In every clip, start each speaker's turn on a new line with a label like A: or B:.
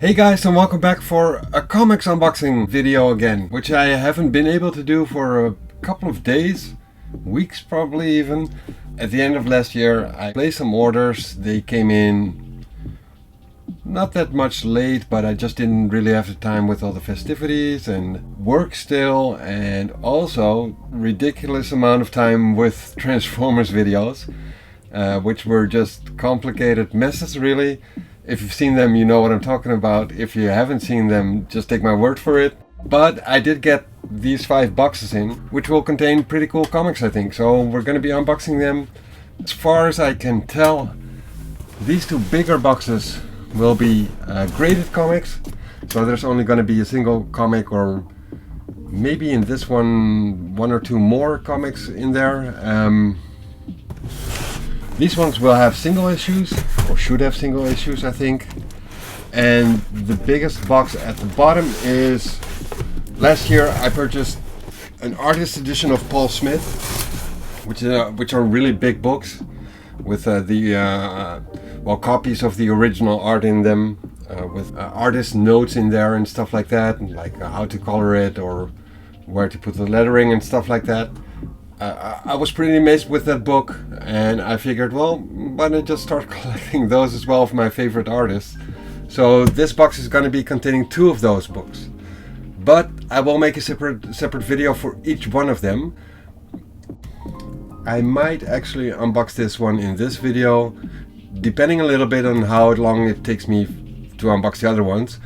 A: Hey guys, and welcome back for a comics unboxing video again, which I haven't been able to do for a couple of days, weeks probably even. At the end of last year I placed some orders. They came in not that much late, but I just didn't really have the time with all the festivities and work still, and also ridiculous amount of time with Transformers videos, which were just complicated messes really. If you've seen them, you know what I'm talking about. If you haven't seen them, just take my word for it. But I did get these 5 boxes in, which will contain pretty cool comics, I think. So we're going to be unboxing them. As far as I can tell, these 2 bigger boxes will be graded comics. So there's only going to be a single comic, or maybe in this one or 2 more comics in there. These ones will have single issues, or should have single issues, I think. And the biggest box at the bottom is, last year I purchased an artist edition of Paul Smith, which are really big books with copies of the original art in them, with artist notes in there and stuff like that, and like how to color it or where to put the lettering and stuff like that. I was pretty amazed with that book, and I figured, well, why not just start collecting those as well of my favorite artists. So this box is going to be containing 2 of those books, but I will make a separate video for each one of them. I might actually unbox this one in this video, depending a little bit on how long it takes me to unbox the other ones.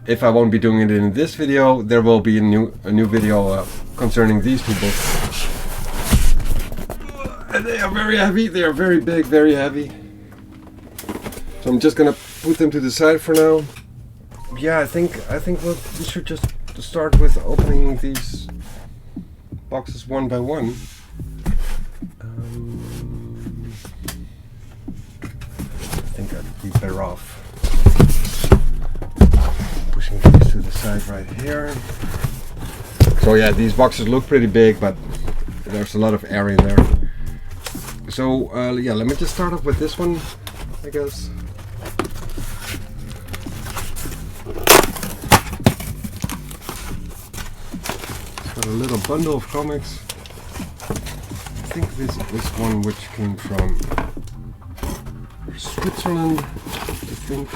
A: If I won't be doing it in this video, there will be a new video concerning these 2 books. And they are very heavy, they are very big, very heavy. So I'm just gonna put them to the side for now. Yeah, I think we should just start with opening these boxes one by one. I think I'd be better off pushing these to the side right here. So yeah, these boxes look pretty big, but there's a lot of area there. So yeah, let me just start off with this one, I guess. It's got a little bundle of comics. I think this is one which came from Switzerland, I think.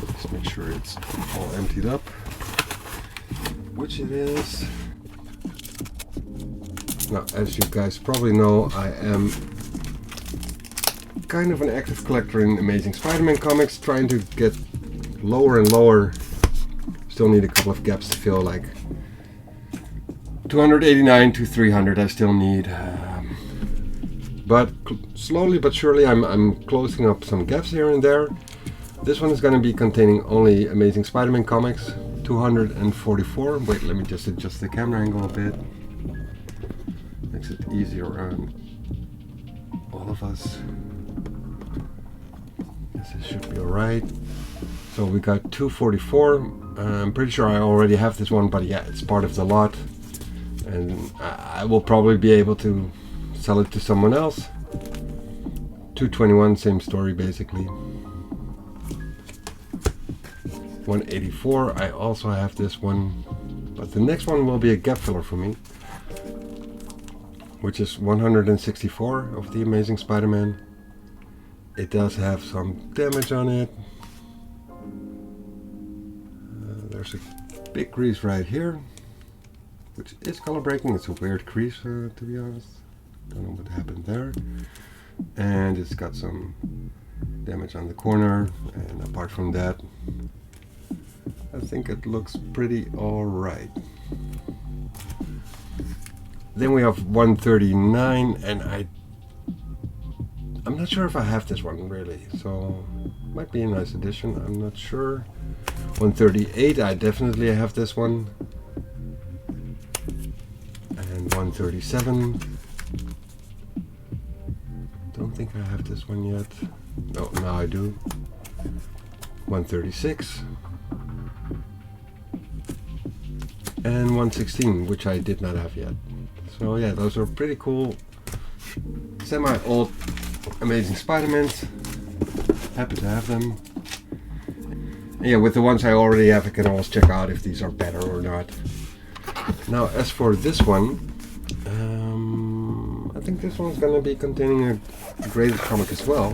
A: Let's make sure it's all emptied up, which it is. Now, as you guys probably know, I am kind of an active collector in Amazing Spider-Man comics, trying to get lower and lower. Still need a couple of gaps to fill, like 289 to 300 I still need. But slowly but surely I'm closing up some gaps here and there. This one is going to be containing only Amazing Spider-Man comics, 244. Wait, let me just adjust the camera angle a bit. Makes it easier on all of us. Guess it should be alright. So we got 244. I'm pretty sure I already have this one, but yeah, it's part of the lot. And I will probably be able to sell it to someone else. 221, same story basically. 184, I also have this one. But the next one will be a gap filler for me, which is 164 of the Amazing Spider-Man. It does have some damage on it. There's a big crease right here, which is color breaking. It's a weird crease, to be honest. Don't know what happened there. And it's got some damage on the corner, and apart from that, I think it looks pretty alright. Then we have 139, and I'm not sure if I have this one really, so might be a nice addition, I'm not sure. 138, I definitely have this one. And 137. Don't think I have this one yet. Oh, now I do. 136. And 116, which I did not have yet. So yeah, those are pretty cool semi-old Amazing Spider-Mans. Happy to have them. Yeah, with the ones I already have, I can always check out if these are better or not. Now, as for this one, I think this one's going to be containing a graded comic as well.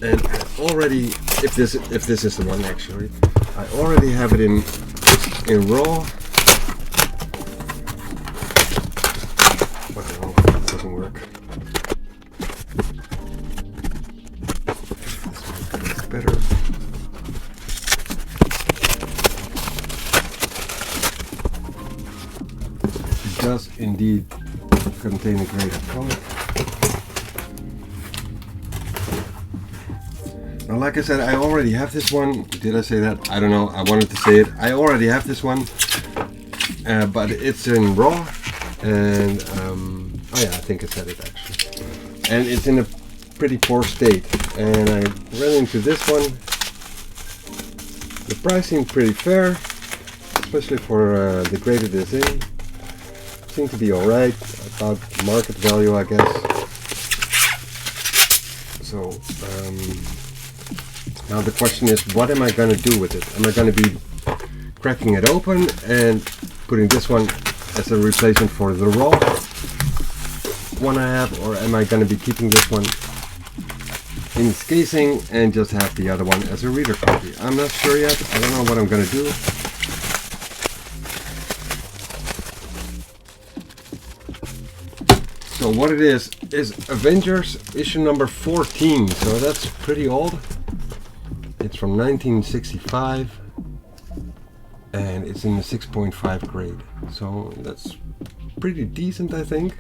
A: And I already, if this is the one actually, I already have it in raw. What the hell? It doesn't work. This is better. It does indeed contain a graded comic. Now, like I said, I already have this one. Did I say that? I don't know. I wanted to say it. I already have this one, but it's in raw, and oh yeah, I think I said it actually. And it's in a pretty poor state. And I ran into this one. The price seemed pretty fair, especially for the grade it is in. Seemed to be alright, about market value, I guess. So. Now the question is, what am I going to do with it? Am I going to be cracking it open and putting this one as a replacement for the raw one I have, or am I going to be keeping this one in its casing and just have the other one as a reader copy? I'm not sure yet. I don't know what I'm going to do. So what it is Avengers issue number 14, so that's pretty old. It's from 1965 and it's in the 6.5 grade, so that's pretty decent, I think.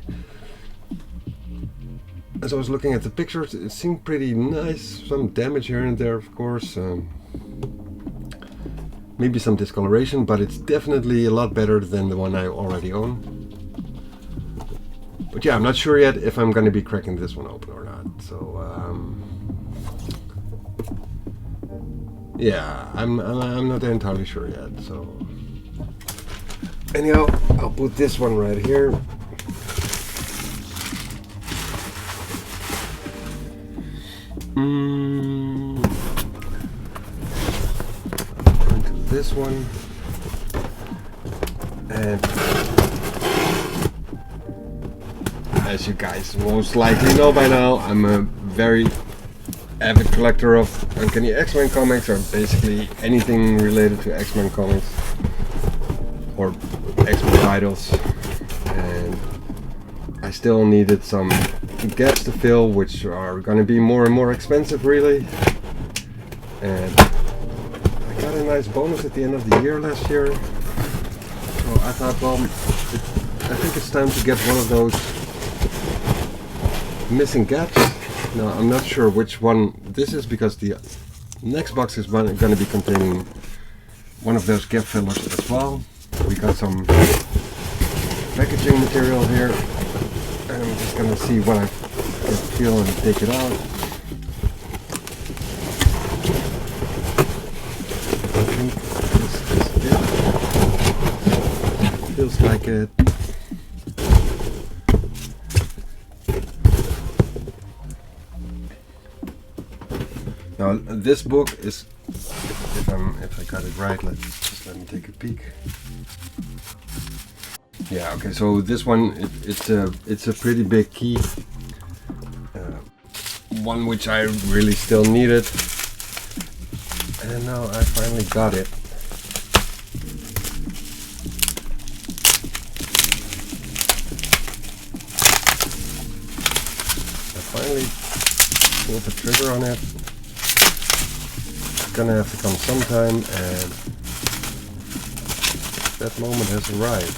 A: As I was looking at the pictures, it seemed pretty nice. Some damage here and there, of course, maybe some discoloration, but it's definitely a lot better than the one I already own. But yeah, I'm not sure yet if I'm going to be cracking this one open or not, so yeah, I'm not entirely sure yet. So anyhow, I'll put this one right here. Into this one, and as you guys most likely know by now, I'm a very avid collector of Uncanny X-Men comics, or basically anything related to X-Men comics or X-Men titles, and I still needed some gaps to fill, which are going to be more and more expensive really, and I got a nice bonus at the end of the year last year, so I thought, well, I think it's time to get one of those missing gaps. Now, I'm not sure which one this is, because the next box is going to be containing one of those gap fillers as well. We got some packaging material here, and I'm just going to see what I can feel and take it out. I think this is it. Feels like it. Now this book is, if I got it right, let me take a peek. Yeah, okay. So this one, it's a pretty big key, one which I really still needed, and now I finally got it. I finally pulled the trigger on it. Gonna have to come sometime, and that moment has arrived.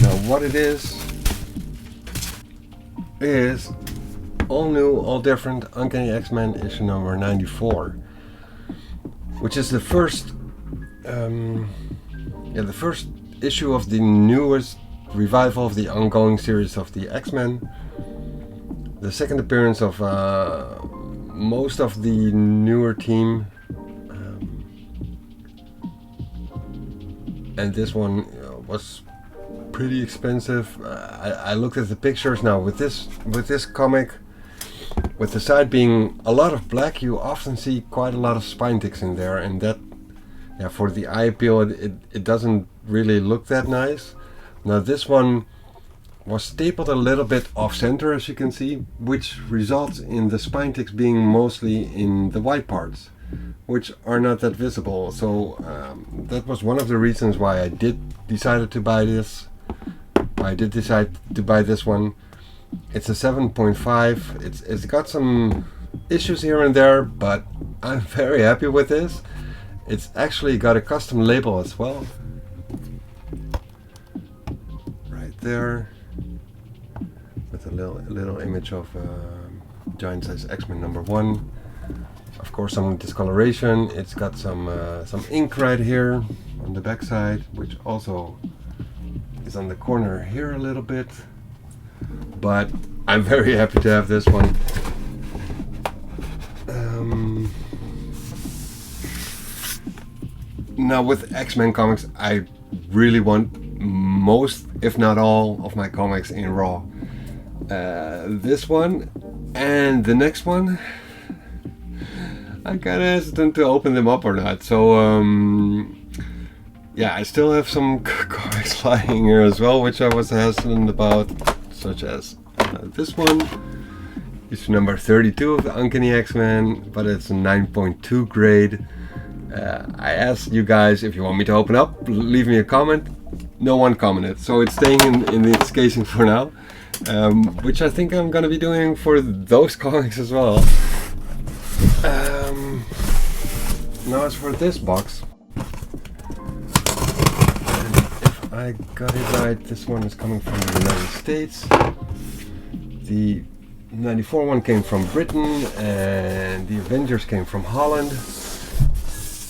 A: Now what it is all new, all different Uncanny X-Men issue number 94. Which is the first, the first issue of the newest revival of the ongoing series of the X-Men. The second appearance of most of the newer team, and this one was pretty expensive. I looked at the pictures now with this comic. With the side being a lot of black, you often see quite a lot of spine ticks in there, and that, yeah, for the eye appeal, it doesn't really look that nice. Now this one was stapled a little bit off center, as you can see, which results in the spine ticks being mostly in the white parts, which are not that visible. So that was one of the reasons why I did decide to buy this. I did decide to buy this one. It's a 7.5. It's got some issues here and there, but I'm very happy with this. It's actually got a custom label as well. Right there. With a little image of Giant Size X-Men #1. Of course, some discoloration. It's got some ink right here on the back side, which also is on the corner here a little bit. But I'm very happy to have this one. Now with X-Men comics, I really want most, if not all, of my comics in raw. This one and the next one, I'm kind of hesitant to open them up or not. So yeah, I still have some comics lying here as well, which I was hesitant about, such as this one, issue number 32 of the Uncanny X-Men, but it's a 9.2 grade. I asked you guys if you want me to open up, leave me a comment. No one commented, so it's staying in its casing for now, which I think I'm gonna be doing for those comics as well. Now as for this box, and if I got it right, this one is coming from the United States. The 94 one came from Britain, and the Avengers came from Holland.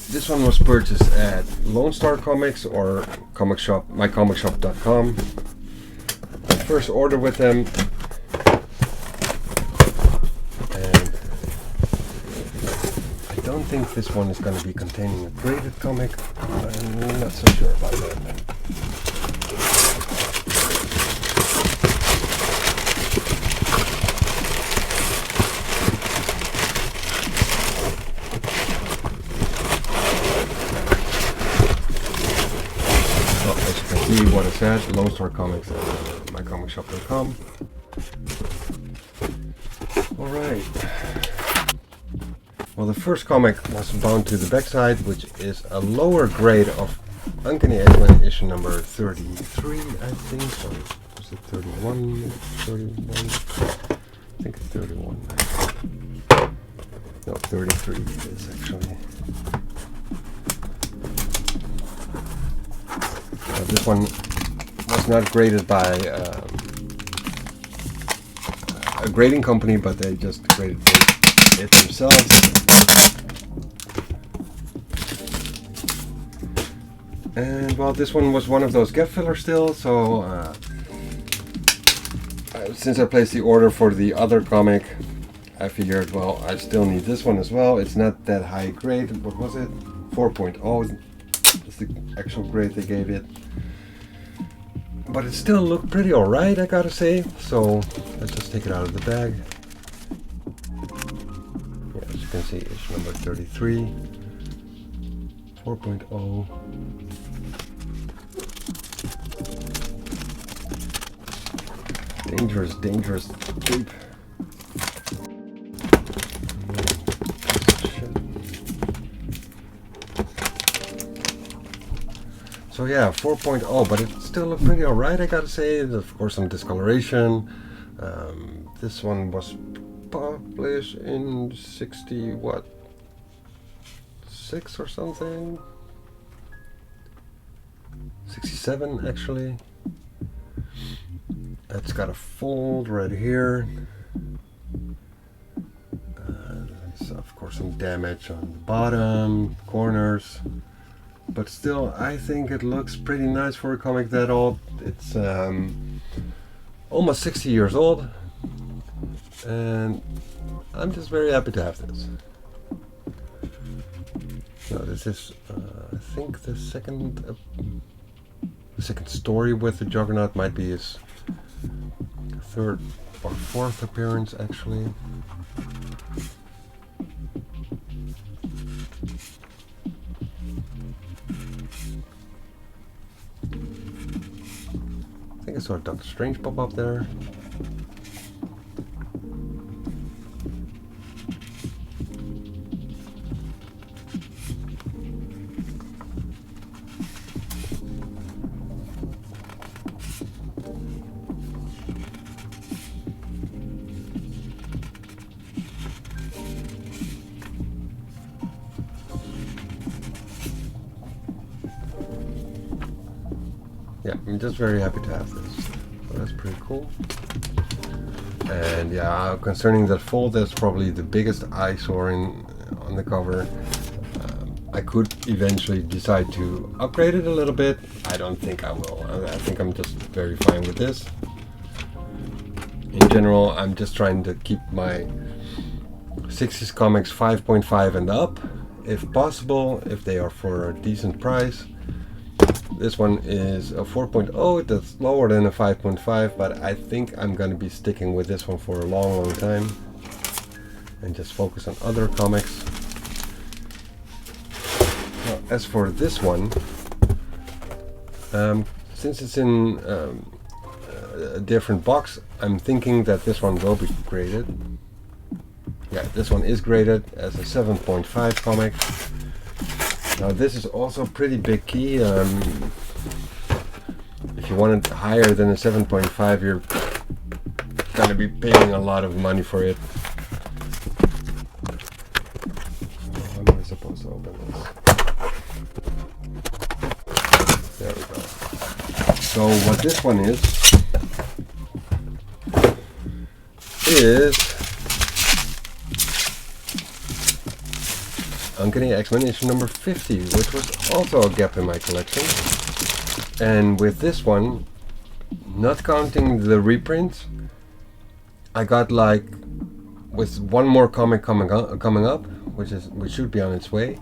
A: This one was purchased at Lone Star Comics or comic shop, mycomicshop.com. My first order with them, and I don't think this one is going to be containing a graded comic. I'm not so sure about that. See what it says, Lone Star Comics at mycomicshop.com. Alright. Well, the first comic was bound to the backside, which is a lower grade of Uncanny X-Men issue number 33, I think. Or was it 31? 31? I think it's 31. No, 33 it is actually. This one was not graded by a grading company, but they just graded it themselves. And well, this one was one of those gap filler still, so since I placed the order for the other comic, I figured, well, I still need this one as well. It's not that high grade. What was it? 4.0 is the actual grade they gave it. But it still looked pretty alright, I gotta say. So let's just take it out of the bag. Yeah, as you can see, issue number 33, 4.0. Dangerous, dangerous tape. So yeah, 4.0, but it still looked pretty alright, I gotta say. There's of course some discoloration. This one was published in 60 what? 6 or something? 67 actually. It's got a fold right here. There's of course some damage on the bottom, corners. But still, I think it looks pretty nice for a comic that old. It's almost 60 years old. and I'm just very happy to have this. Now this is, I think the second story with the Juggernaut, might be his third or fourth appearance actually. I think I saw Doctor Strange pop up there. Yeah, I'm just very happy to have this. So that's pretty cool. And yeah, concerning that fold, that's probably the biggest eyesore on the cover. I could eventually decide to upgrade it a little bit. I don't think I will. I think I'm just very fine with this. In general, I'm just trying to keep my 60s comics 5.5 and up, if possible, if they are for a decent price. This one is a 4.0, that's lower than a 5.5, but I think I'm going to be sticking with this one for a long time and just focus on other comics. Now, as for this one, since it's in a different box, I'm thinking that this one will be graded. Yeah, this one is graded as a 7.5 comic. Now this is also a pretty big key. If you want it higher than a 7.5, you're going to be paying a lot of money for it. How am I supposed to open this? There we go. So what this one is Uncanny X-Men issue number 50, which was also a gap in my collection. And with this one, not counting the reprints, I got, like, with one more comic coming up, which should be on its way.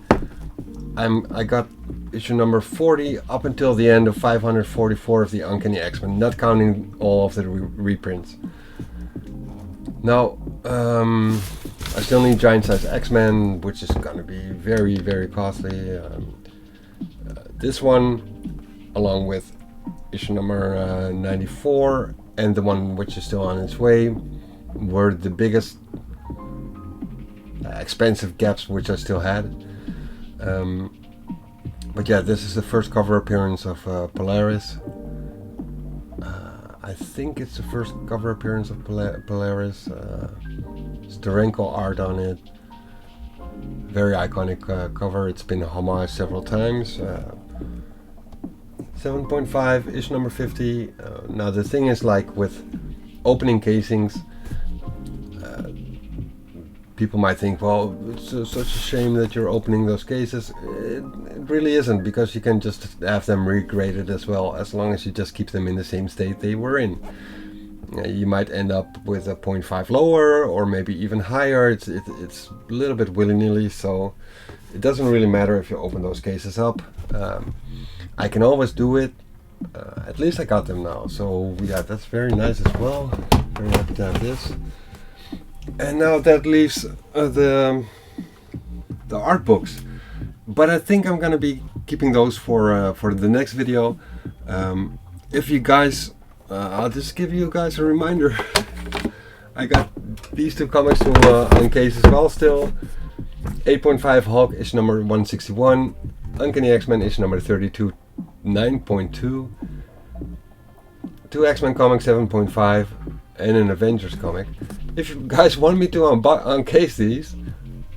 A: I got issue number 40 up until the end of 544 of the Uncanny X-Men, not counting all of the reprints. Now, I still need Giant Size X-Men, which is going to be very, very costly. This one, along with issue number 94 and the one which is still on its way, were the biggest expensive gaps which I still had. But yeah, this is the first cover appearance of Polaris. I think it's the first cover appearance of Polaris. Steranko art on it. Very iconic cover. It's been homaged several times. 7.5, issue number 50. Now the thing is, like with opening casings, people might think, well, it's such a shame that you're opening those cases. It really isn't, because you can just have them regraded as well, as long as you just keep them in the same state they were in. You might end up with a 0.5 lower, or maybe even higher. It's a little bit willy-nilly, so it doesn't really matter if you open those cases up. I can always do it. At least I got them now, so yeah, that's very nice as well. Very happy to have this. And now that leaves the art books, but I think I'm gonna be keeping those for the next video. If you guys, I'll just give you guys a reminder. I got these two comics to uncase as well still. 8.5 Hulk issue number 161, Uncanny X-Men issue number 32, 9.2, 2 X-Men comics 7.5, and an Avengers comic. If you guys want me to uncase these,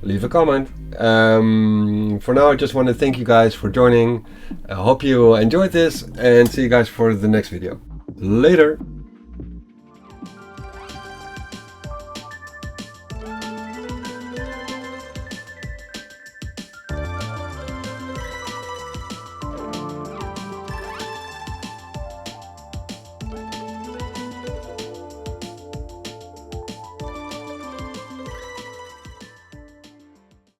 A: leave a comment. For now, I just want to thank you guys for joining. I hope you enjoyed this, and see you guys for the next video. Later!